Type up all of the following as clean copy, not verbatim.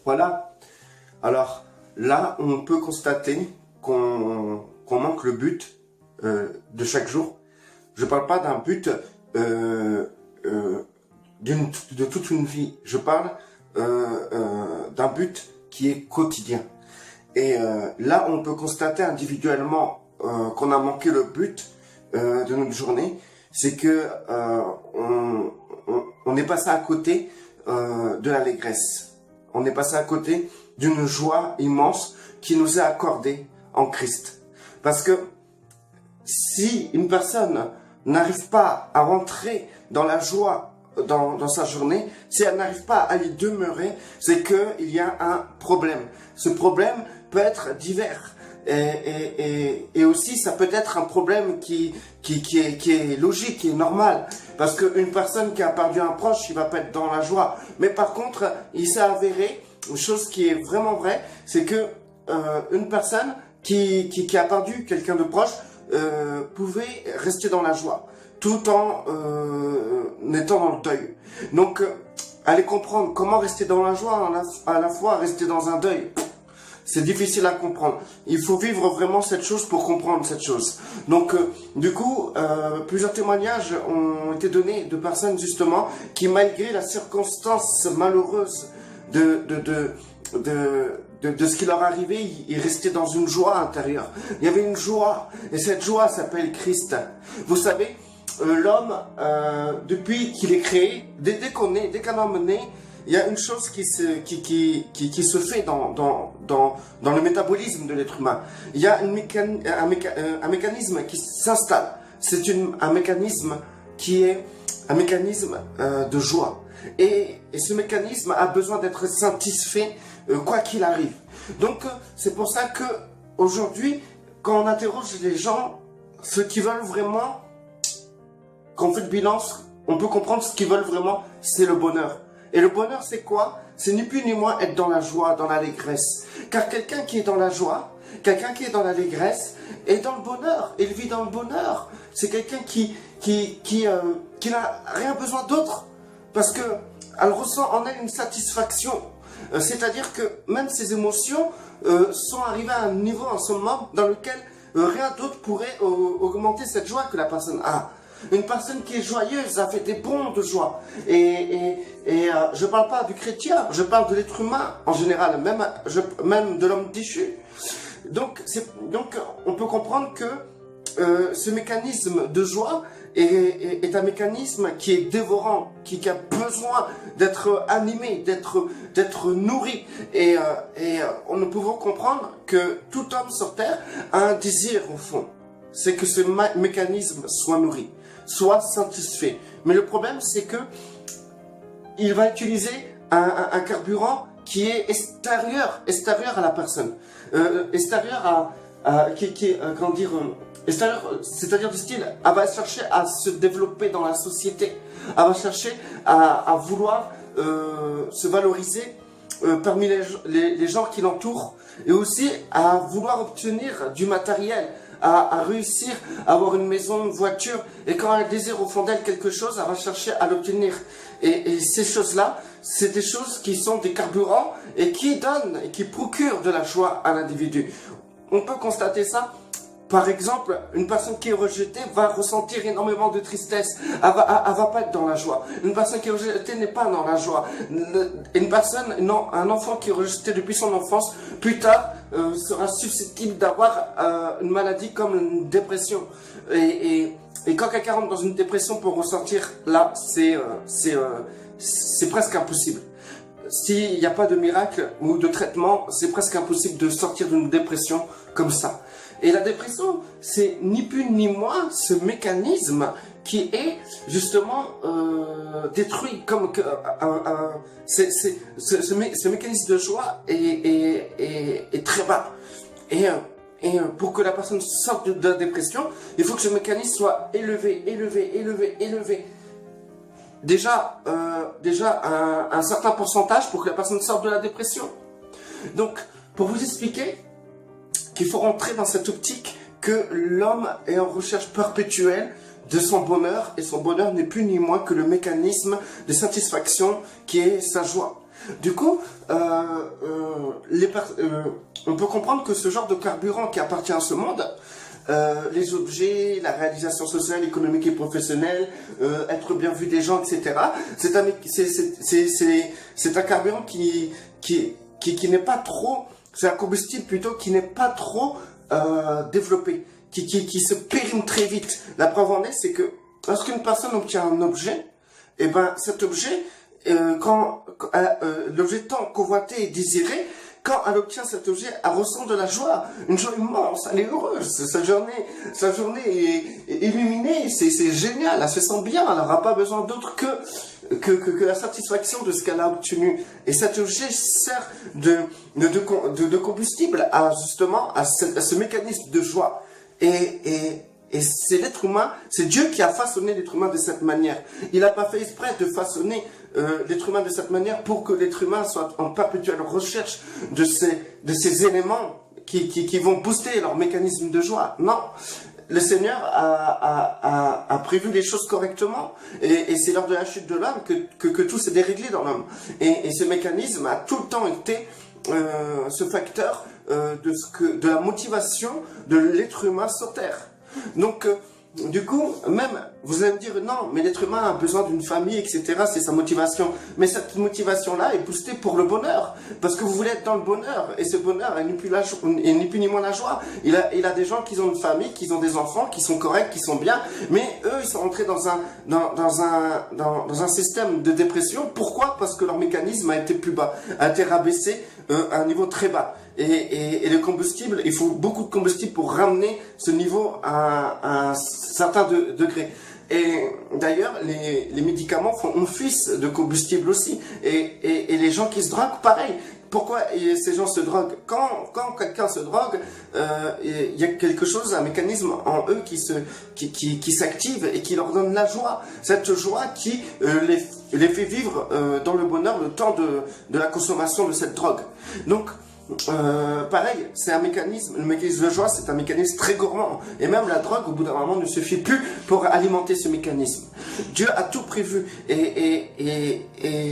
Voilà. Alors là, on peut constater qu'on manque le but de chaque jour. Je parle pas d'un but de toute une vie. Je parle d'un but qui est quotidien. Et là, on peut constater individuellement qu'on a manqué le but de notre journée. C'est que on est passé à côté de l'allégresse. On est passé à côté d'une joie immense qui nous est accordée en Christ. Parce que si une personne n'arrive pas à rentrer dans la joie dans sa journée, si elle n'arrive pas à y demeurer, c'est qu'il y a un problème. Ce problème peut être divers. Et aussi, ça peut être un problème qui est logique, qui est normal. Parce qu'une personne qui a perdu un proche, il va pas être dans la joie. Mais par contre, il s'est avéré, une chose qui est vraiment vraie, c'est que une personne qui a perdu quelqu'un de proche pouvait rester dans la joie, tout en étant dans le deuil. Donc, allez comprendre comment rester dans la joie, à la fois rester dans un deuil. C'est difficile à comprendre. Il faut vivre vraiment cette chose pour comprendre cette chose. Donc, du coup, plusieurs témoignages ont été donnés de personnes justement qui, malgré la circonstance malheureuse de ce qui leur arrivait, ils restaient dans une joie intérieure. Il y avait une joie, et cette joie s'appelle Christ. Vous savez, l'homme, depuis qu'il est créé, dès qu'un homme naît, il y a une chose qui se fait dans le métabolisme de l'être humain. Il y a un mécanisme qui s'installe. C'est un mécanisme qui est un mécanisme de joie. Et ce mécanisme a besoin d'être satisfait quoi qu'il arrive. Donc, c'est pour ça que aujourd'hui, quand on interroge les gens, ceux qui veulent vraiment, quand on fait le bilan, on peut comprendre ce qu'ils veulent vraiment, c'est le bonheur. Et le bonheur, c'est quoi? C'est ni plus ni moins être dans la joie, dans l'allégresse. Car quelqu'un qui est dans la joie, quelqu'un qui est dans l'allégresse, est dans le bonheur. Il vit dans le bonheur. C'est quelqu'un qui n'a rien besoin d'autre. Parce que elle ressent en elle une satisfaction. C'est-à-dire que même ses émotions sont arrivées à un niveau en ce moment dans lequel rien d'autre pourrait augmenter cette joie que la personne a. Une personne qui est joyeuse a fait des bonds de joie. Et je ne parle pas du chrétien, je parle de l'être humain en général, même de l'homme déchu. Donc on peut comprendre que ce mécanisme de joie est un mécanisme qui est dévorant, qui a besoin d'être animé, d'être nourri. Et nous pouvons comprendre que tout homme sur terre a un désir au fond. C'est que ce mécanisme soit nourri, soit satisfait. Mais le problème, c'est que il va utiliser un carburant qui est extérieur à la personne, extérieur c'est-à-dire du style, elle va chercher à se développer dans la société, elle va chercher à vouloir se valoriser parmi les gens qui l'entourent, et aussi à vouloir obtenir du matériel, à réussir à avoir une maison, une voiture, et quand elle désire au fond d'elle quelque chose, elle va chercher à l'obtenir. Et ces choses-là, c'est des choses qui sont des carburants et qui donnent et qui procurent de la joie à l'individu. On peut constater ça. Par exemple, une personne qui est rejetée va ressentir énormément de tristesse. Elle va pas être dans la joie. Une personne qui est rejetée n'est pas dans la joie. Un enfant qui est rejeté depuis son enfance, plus tard, sera susceptible d'avoir une maladie comme une dépression. Et quand quelqu'un rentre dans une dépression pour ressentir là, c'est presque impossible. S'il n'y a pas de miracle ou de traitement, c'est presque impossible de sortir d'une dépression comme ça. Et la dépression, c'est ni plus ni moins ce mécanisme qui est justement détruit. Comme que ce mécanisme de joie est très bas. Et pour que la personne sorte de la dépression, il faut que ce mécanisme soit élevé. Déjà un certain pourcentage pour que la personne sorte de la dépression. Donc, pour vous expliquer qu'il faut rentrer dans cette optique que l'homme est en recherche perpétuelle de son bonheur, et son bonheur n'est plus ni moins que le mécanisme de satisfaction qui est sa joie. Du coup, on peut comprendre que ce genre de carburant qui appartient à ce monde, les objets, la réalisation sociale, économique et professionnelle, être bien vu des gens, etc. C'est un carburant qui n'est pas trop, c'est un combustible plutôt qui n'est pas trop développé, qui se périme très vite. La preuve en est, c'est que lorsqu'une personne obtient un objet, et ben cet objet, l'objet tant convoité et désiré, quand elle obtient cet objet, elle ressent de la joie, une joie immense, elle est heureuse, sa journée est illuminée, c'est génial, elle se sent bien, elle n'aura pas besoin d'autre que la satisfaction de ce qu'elle a obtenu. Et cet objet sert de combustible à justement à ce mécanisme de joie. Et c'est l'être humain, c'est Dieu qui a façonné l'être humain de cette manière. Il n'a pas fait exprès de façonner l'être humain de cette manière pour que l'être humain soit en perpétuelle recherche de ces éléments qui vont booster leur mécanisme de joie. Non, le Seigneur a prévu les choses correctement et c'est lors de la chute de l'homme que tout s'est déréglé dans l'homme. Et ce mécanisme a tout le temps été ce facteur de la motivation de l'être humain sur terre. Donc, du coup, même, vous allez me dire, non, mais l'être humain a besoin d'une famille, etc., c'est sa motivation. Mais cette motivation-là est boostée pour le bonheur, parce que vous voulez être dans le bonheur, et ce bonheur n'est ni plus ni moins la joie. Il a des gens qui ont une famille, qui ont des enfants, qui sont corrects, qui sont bien, mais eux, ils sont entrés dans un système de dépression. Pourquoi? Parce que leur mécanisme a été plus bas, a été rabaissé à un niveau très bas. Et le combustible, il faut beaucoup de combustible pour ramener ce niveau à un certain degré. Et d'ailleurs, les médicaments font office de combustible aussi. Et les gens qui se droguent, pareil. Pourquoi ces gens se droguent? Quand quelqu'un se drogue, il y a quelque chose, un mécanisme en eux qui s'active et qui leur donne la joie. Cette joie qui les fait vivre dans le bonheur le temps de la consommation de cette drogue. Donc, pareil, c'est un mécanisme, le mécanisme de joie, c'est un mécanisme très gourmand. Et même la drogue, au bout d'un moment, ne suffit plus pour alimenter ce mécanisme. Dieu a tout prévu. Et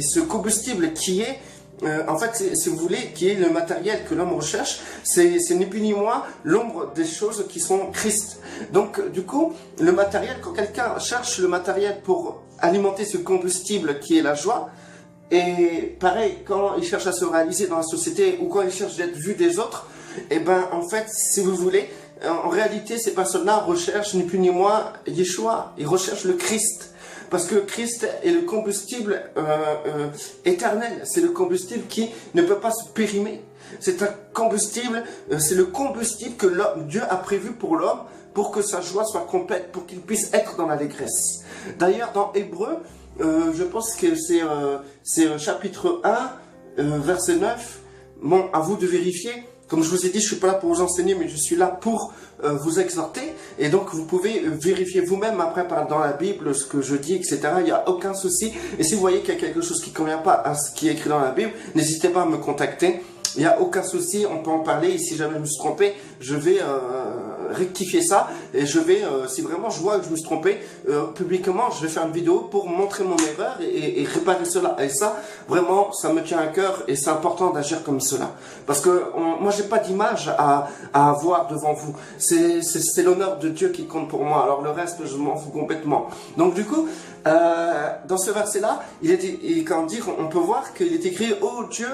ce combustible qui est, en fait, si vous voulez, qui est le matériel que l'homme recherche, c'est ni plus ni moins l'ombre des choses qui sont Christ. Donc, du coup, le matériel, quand quelqu'un cherche le matériel pour alimenter ce combustible qui est la joie, et pareil, quand il cherche à se réaliser dans la société ou quand il cherche d'être vu des autres, et ben en fait, si vous voulez, en réalité, ces personnes-là recherchent ni plus ni moins Yeshua. Ils recherchent le Christ. Parce que Christ est le combustible éternel. C'est le combustible qui ne peut pas se périmer. C'est un combustible, c'est le combustible que Dieu a prévu pour l'homme pour que sa joie soit complète, pour qu'il puisse être dans l'allégresse. D'ailleurs, dans Hébreux, je pense que c'est chapitre 1, verset 9. Bon, à vous de vérifier. Comme je vous ai dit, je suis pas là pour vous enseigner, mais je suis là pour vous exhorter. Et donc, vous pouvez vérifier vous-même après dans la Bible ce que je dis, etc. Il n'y a aucun souci. Et si vous voyez qu'il y a quelque chose qui ne convient pas à ce qui est écrit dans la Bible, n'hésitez pas à me contacter. Il n'y a aucun souci, on peut en parler. Et si jamais je me suis trompé, je vais rectifier ça. Et je vais, si vraiment je vois que je me suis trompé, publiquement, je vais faire une vidéo pour montrer mon erreur et réparer cela. Et ça, vraiment, ça me tient à cœur et c'est important d'agir comme cela. Parce que moi, j'ai pas d'image à avoir devant vous. C'est l'honneur de Dieu qui compte pour moi. Alors le reste, je m'en fous complètement. Donc du coup, dans ce verset-là, on peut voir qu'il est écrit « Oh Dieu,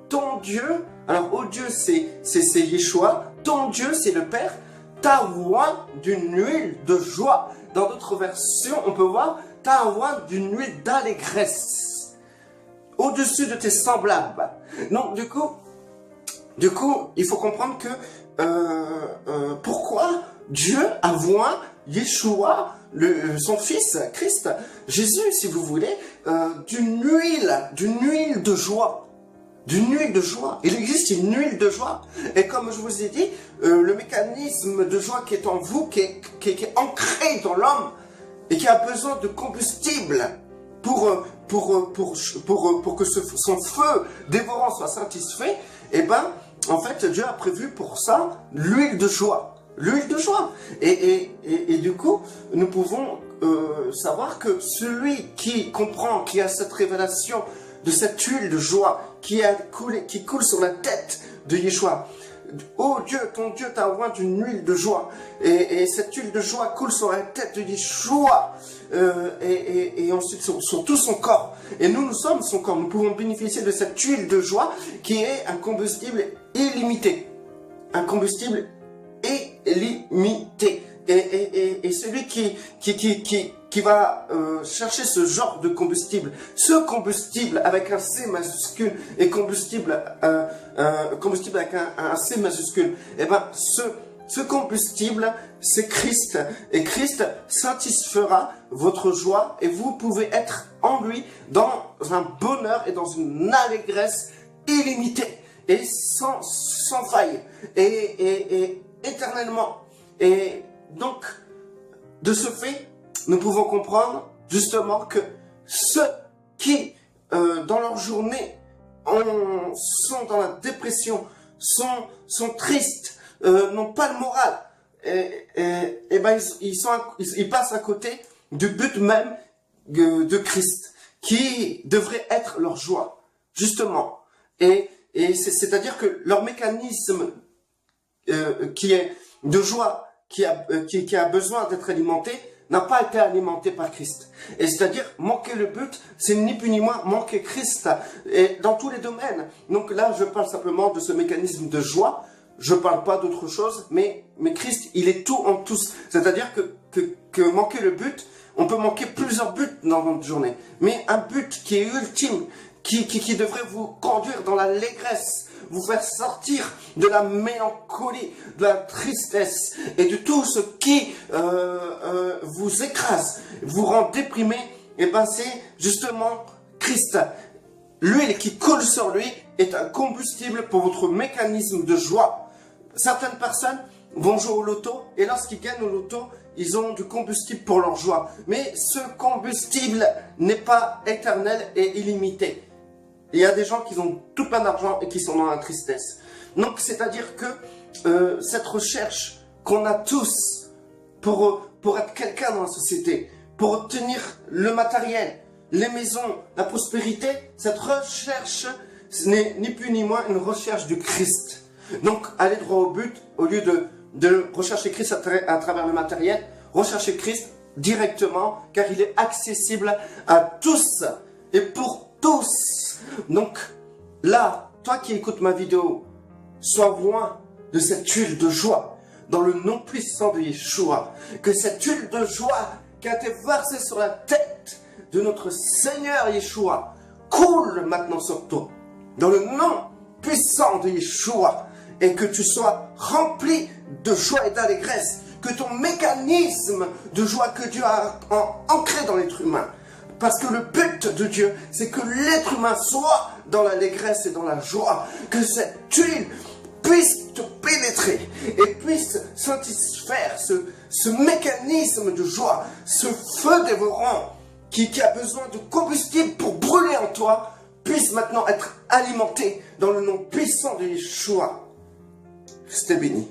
ton Dieu », alors oh Dieu c'est Yeshua, ton Dieu c'est le Père, t'a oint d'une huile de joie. Dans d'autres versions, on peut voir t'a oint d'une huile d'allégresse au-dessus de tes semblables. Donc du coup, il faut comprendre que pourquoi Dieu a oint Yeshua, son fils, Christ, Jésus, si vous voulez, d'une huile de joie. D'une huile de joie. Il existe une huile de joie. Et comme je vous ai dit, le mécanisme de joie qui est en vous, qui est ancré dans l'homme, et qui a besoin de combustible pour que son feu dévorant soit satisfait, et ben, en fait, Dieu a prévu pour ça l'huile de joie. L'huile de joie. Et du coup, nous pouvons savoir que celui qui comprend, qui a cette révélation de cette huile de joie qui coule sur la tête de Yeshua. Oh Dieu, ton Dieu t'a oint d'une huile de joie. Et cette huile de joie coule sur la tête de Yeshua. Et ensuite sur tout son corps. Et nous sommes son corps. Nous pouvons bénéficier de cette huile de joie qui est un combustible illimité. Un combustible illimité. Et celui qui va chercher ce genre de combustible, ce combustible avec un C majuscule et combustible avec un C majuscule, et ben ce combustible, c'est Christ. Et Christ satisfera votre joie et vous pouvez être en lui dans un bonheur et dans une allégresse illimitée et sans faille et éternellement. Et donc, de ce fait, nous pouvons comprendre justement que ceux qui, dans leur journée, sont dans la dépression, sont tristes, n'ont pas le moral, et ben ils passent à côté du but même de Christ, qui devrait être leur joie, justement. Et c'est-à-dire que leur mécanisme qui est de joie, qui a besoin d'être alimenté, n'a pas été alimenté par Christ. Et c'est-à-dire, manquer le but, c'est ni plus ni moins manquer Christ. Et dans tous les domaines. Donc là, je parle simplement de ce mécanisme de joie. Je parle pas d'autre chose, mais Christ, il est tout en tous. C'est-à-dire que manquer le but, on peut manquer plusieurs buts dans notre journée. Mais un but qui est ultime, qui devrait vous conduire dans l'allégresse, vous faire sortir de la mélancolie, de la tristesse et de tout ce qui vous écrase, vous rend déprimé, et ben c'est justement Christ. L'huile qui coule sur lui est un combustible pour votre mécanisme de joie. Certaines personnes vont jouer au loto et lorsqu'ils gagnent au loto, ils ont du combustible pour leur joie. Mais ce combustible n'est pas éternel et illimité. Il y a des gens qui ont tout plein d'argent et qui sont dans la tristesse. Donc, c'est-à-dire que cette recherche qu'on a tous pour être quelqu'un dans la société, pour obtenir le matériel, les maisons, la prospérité, cette recherche, ce n'est ni plus ni moins une recherche du Christ. Donc, aller droit au but, au lieu de rechercher Christ à travers le matériel, rechercher Christ directement, car il est accessible à tous et pour tous. Donc, là, toi qui écoutes ma vidéo, sois loin de cette huile de joie, dans le nom puissant de Yeshua. Que cette huile de joie qui a été versée sur la tête de notre Seigneur Yeshua coule maintenant sur toi, dans le nom puissant de Yeshua, et que tu sois rempli de joie et d'allégresse, que ton mécanisme de joie que Dieu a ancré dans l'être humain. Parce que le but de Dieu, c'est que l'être humain soit dans l'allégresse et dans la joie. Que cette huile puisse te pénétrer et puisse satisfaire ce mécanisme de joie, ce feu dévorant qui a besoin de combustible pour brûler en toi, puisse maintenant être alimenté dans le nom puissant de Yeshua. Restez bénis.